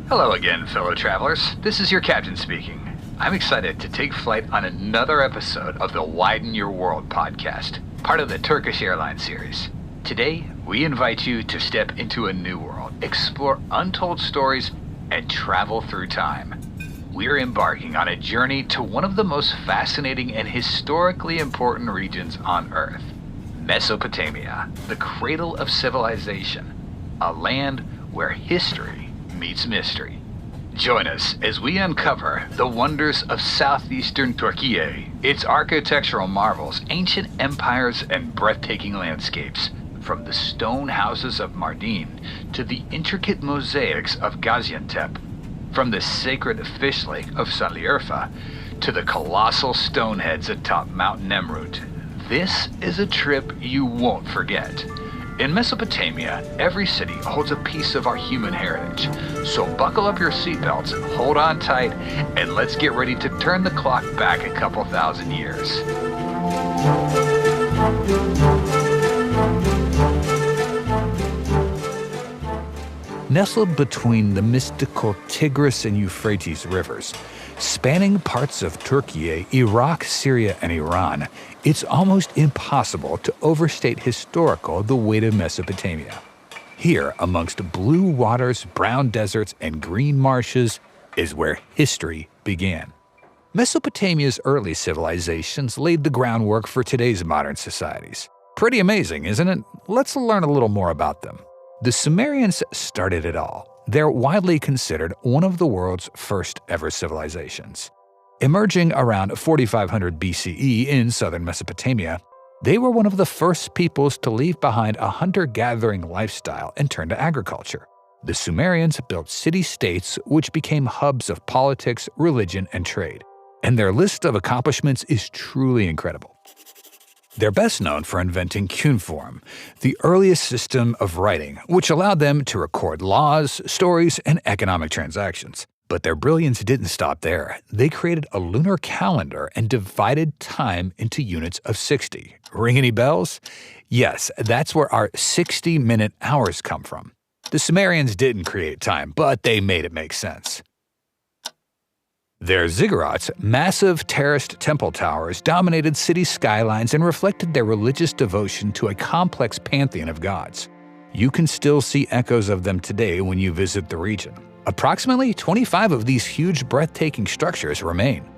Hello again, fellow travelers. This is your captain speaking. I'm excited to take flight on another episode of the Widen Your World podcast, part of the Turkish Airlines series. Today, we invite you to step into a new world, explore untold stories, and travel through time. We're embarking on a journey to one of the most fascinating and historically important regions on Earth, Mesopotamia, the cradle of civilization, a land where history meets mystery. Join us as we uncover the wonders of southeastern Turkey, its architectural marvels, ancient empires, and breathtaking landscapes, from the stone houses of Mardin to the intricate mosaics of Gaziantep, from the sacred fish lake of Şanlıurfa to the colossal stone heads atop Mount Nemrut. This is a trip you won't forget. In Mesopotamia, every city holds a piece of our human heritage. So buckle up your seatbelts, hold on tight, and let's get ready to turn the clock back a couple thousand years. Nestled between the mystical Tigris and Euphrates rivers, spanning parts of Turkey, Iraq, Syria, and Iran, it's almost impossible to overstate the weight of Mesopotamia. Here, amongst blue waters, brown deserts, and green marshes, is where history began. Mesopotamia's early civilizations laid the groundwork for today's modern societies. Pretty amazing, isn't it? Let's learn a little more about them. The Sumerians started it all. They're widely considered one of the world's first ever civilizations. Emerging around 4500 BCE in southern Mesopotamia, they were one of the first peoples to leave behind a hunter-gathering lifestyle and turn to agriculture. The Sumerians built city-states which became hubs of politics, religion, and trade. And their list of accomplishments is truly incredible. They're best known for inventing cuneiform, the earliest system of writing, which allowed them to record laws, stories, and economic transactions. But their brilliance didn't stop there. They created a lunar calendar and divided time into units of 60. Ring any bells? Yes, that's where our 60-minute hours come from. The Sumerians didn't create time, but they made it make sense. Their ziggurats, massive terraced temple towers, dominated city skylines and reflected their religious devotion to a complex pantheon of gods. You can still see echoes of them today when you visit the region. Approximately 25 of these huge, breathtaking structures remain.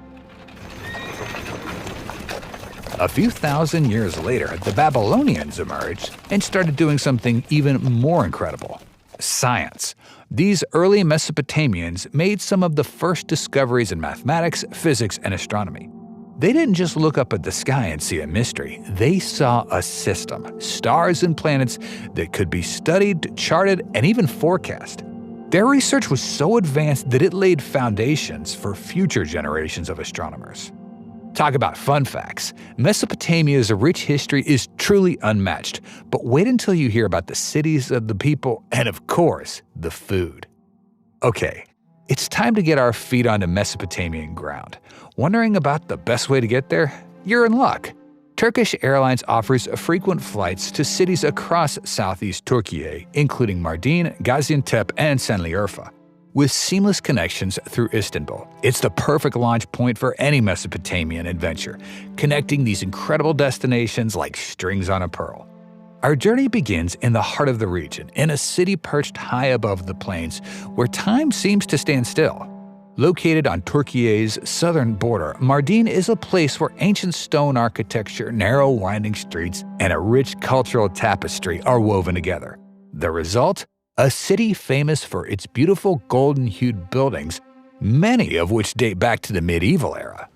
A few thousand years later, the Babylonians emerged and started doing something even more incredible: science. These early Mesopotamians made some of the first discoveries in mathematics, physics, and astronomy. They didn't just look up at the sky and see a mystery. They saw a system, stars and planets that could be studied, charted, and even forecast. Their research was so advanced that it laid foundations for future generations of astronomers. Talk about fun facts. Mesopotamia's rich history is truly unmatched, but wait until you hear about the cities of the people and, of course, the food. Okay, it's time to get our feet onto Mesopotamian ground. Wondering about the best way to get there? You're in luck. Turkish Airlines offers frequent flights to cities across southeast Turkey, including Mardin, Gaziantep, and Şanlıurfa. With seamless connections through Istanbul, it's the perfect launch point for any Mesopotamian adventure, connecting these incredible destinations like strings on a pearl. Our journey begins in the heart of the region, in a city perched high above the plains, where time seems to stand still. Located on Turkey's southern border, Mardin is a place where ancient stone architecture, narrow winding streets, and a rich cultural tapestry are woven together. The result? A city famous for its beautiful golden-hued buildings, many of which date back to the medieval era.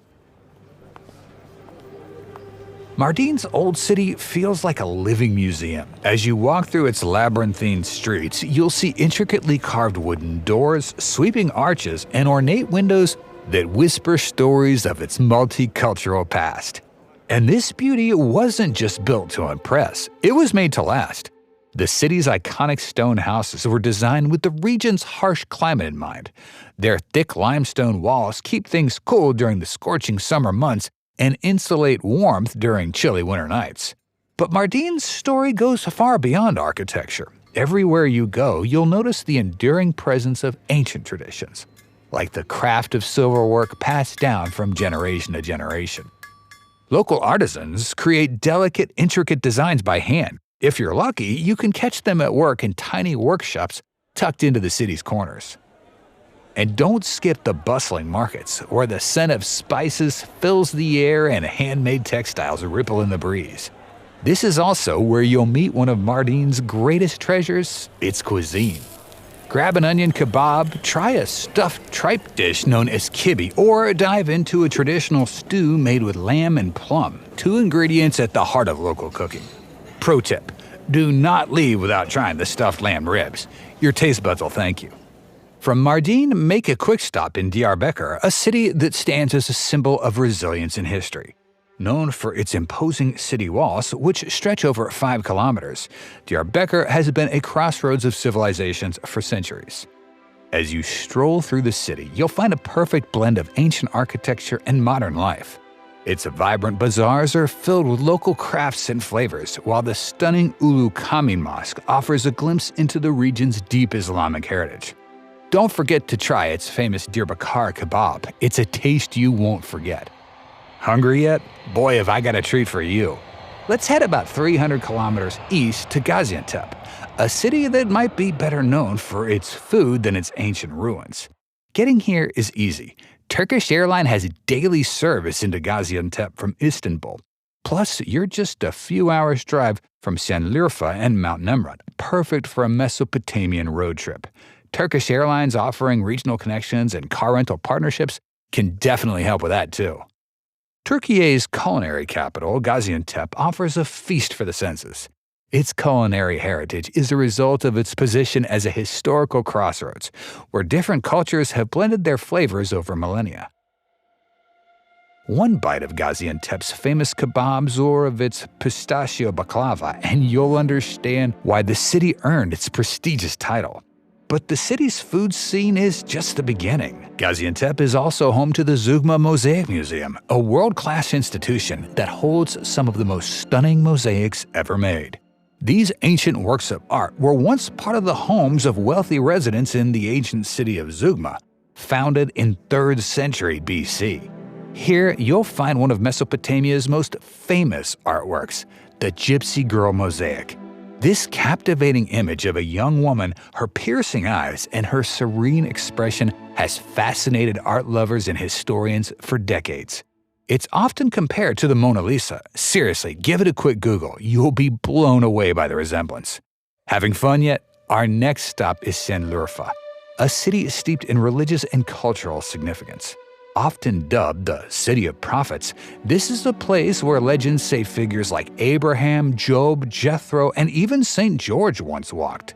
Mardin's old city feels like a living museum. As you walk through its labyrinthine streets, you'll see intricately carved wooden doors, sweeping arches, and ornate windows that whisper stories of its multicultural past. And this beauty wasn't just built to impress, it was made to last. The city's iconic stone houses were designed with the region's harsh climate in mind. Their thick limestone walls keep things cool during the scorching summer months and insulate warmth during chilly winter nights. But Mardin's story goes far beyond architecture. Everywhere you go, you'll notice the enduring presence of ancient traditions, like the craft of silverwork passed down from generation to generation. Local artisans create delicate, intricate designs by hand. If you're lucky, you can catch them at work in tiny workshops tucked into the city's corners. And don't skip the bustling markets, where the scent of spices fills the air and handmade textiles ripple in the breeze. This is also where you'll meet one of Mardin's greatest treasures, its cuisine. Grab an onion kebab, try a stuffed tripe dish known as kibbeh, or dive into a traditional stew made with lamb and plum, two ingredients at the heart of local cooking. Pro tip: do not leave without trying the stuffed lamb ribs. Your taste buds will thank you. From Mardin, make a quick stop in Diyarbakir, a city that stands as a symbol of resilience in history. Known for its imposing city walls, which stretch over 5 kilometers, Diyarbakir has been a crossroads of civilizations for centuries. As you stroll through the city, you'll find a perfect blend of ancient architecture and modern life. Its vibrant bazaars are filled with local crafts and flavors, while the stunning Ulu Kami Mosque offers a glimpse into the region's deep Islamic heritage. Don't forget to try its famous Diyarbakir kebab. It's a taste you won't forget. Hungry yet? Boy, have I got a treat for you. Let's head about 300 kilometers east to Gaziantep, a city that might be better known for its food than its ancient ruins. Getting here is easy. Turkish Airlines has daily service into Gaziantep from Istanbul. Plus, you're just a few hours' drive from Şanlıurfa and Mount Nemrut, perfect for a Mesopotamian road trip. Turkish Airlines offering regional connections and car rental partnerships can definitely help with that too. Turkey's culinary capital, Gaziantep, offers a feast for the senses. Its culinary heritage is a result of its position as a historical crossroads, where different cultures have blended their flavors over millennia. One bite of Gaziantep's famous kebabs or of its pistachio baklava, and you'll understand why the city earned its prestigious title. But the city's food scene is just the beginning. Gaziantep is also home to the Zugma Mosaic Museum, a world-class institution that holds some of the most stunning mosaics ever made. These ancient works of art were once part of the homes of wealthy residents in the ancient city of Zugma, founded in 3rd century BC. Here, you'll find one of Mesopotamia's most famous artworks, the Gypsy Girl Mosaic. This captivating image of a young woman, her piercing eyes, and her serene expression has fascinated art lovers and historians for decades. It's often compared to the Mona Lisa. Seriously, give it a quick Google. You'll be blown away by the resemblance. Having fun yet? Our next stop is Şanlıurfa, a city steeped in religious and cultural significance. Often dubbed the City of Prophets, this is a place where legends say figures like Abraham, Job, Jethro, and even St. George once walked.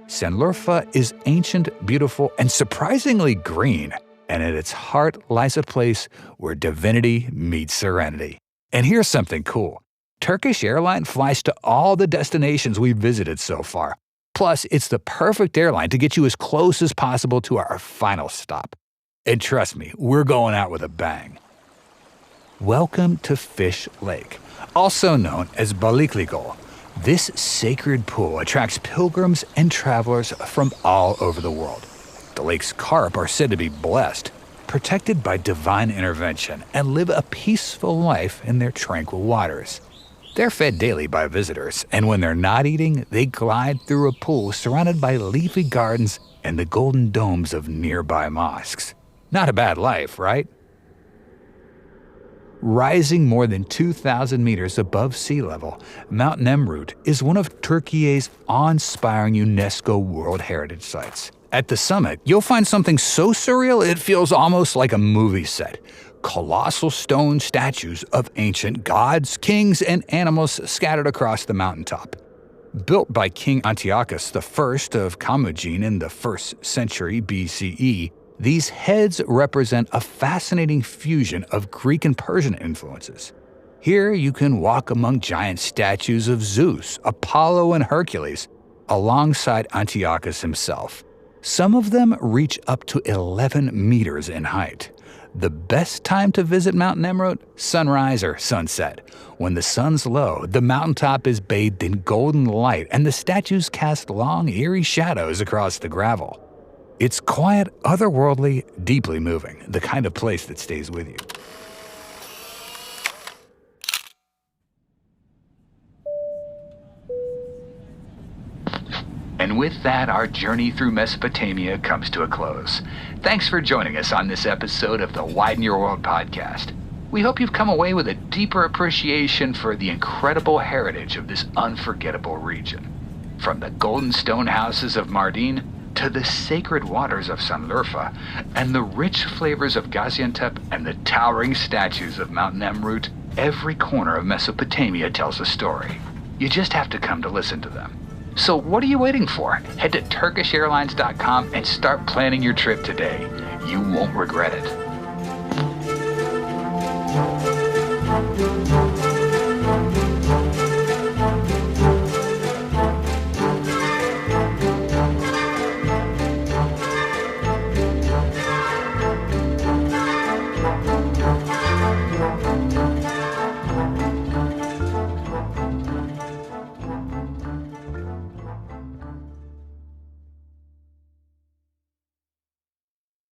Şanlıurfa is ancient, beautiful, and surprisingly green, and at its heart lies a place where divinity meets serenity. And here's something cool. Turkish Airlines flies to all the destinations we've visited so far. Plus, it's the perfect airline to get you as close as possible to our final stop. And trust me, we're going out with a bang. Welcome to Fish Lake, also known as Balıklıgöl. This sacred pool attracts pilgrims and travelers from all over the world. The lake's carp are said to be blessed, protected by divine intervention, and live a peaceful life in their tranquil waters. They're fed daily by visitors, and when they're not eating, they glide through a pool surrounded by leafy gardens and the golden domes of nearby mosques. Not a bad life, right? Rising more than 2,000 meters above sea level, Mount Nemrut is one of Turkey's awe-inspiring UNESCO World Heritage Sites. At the summit, you'll find something so surreal it feels almost like a movie set. Colossal stone statues of ancient gods, kings, and animals scattered across the mountaintop. Built by King Antiochus I of Commagene in the 1st century BCE, these heads represent a fascinating fusion of Greek and Persian influences. Here you can walk among giant statues of Zeus, Apollo, and Hercules, alongside Antiochus himself. Some of them reach up to 11 meters in height. The best time to visit Mount Nemrut? Sunrise or sunset. When the sun's low, the mountaintop is bathed in golden light and the statues cast long, eerie shadows across the gravel. It's quiet, otherworldly, deeply moving, the kind of place that stays with you. And with that, our journey through Mesopotamia comes to a close. Thanks for joining us on this episode of the Widen Your World podcast. We hope you've come away with a deeper appreciation for the incredible heritage of this unforgettable region. From the golden stone houses of Mardin to the sacred waters of Şanlıurfa and the rich flavors of Gaziantep and the towering statues of Mount Nemrut, every corner of Mesopotamia tells a story. You just have to come to listen to them. So what are you waiting for? Head to TurkishAirlines.com and start planning your trip today. You won't regret it.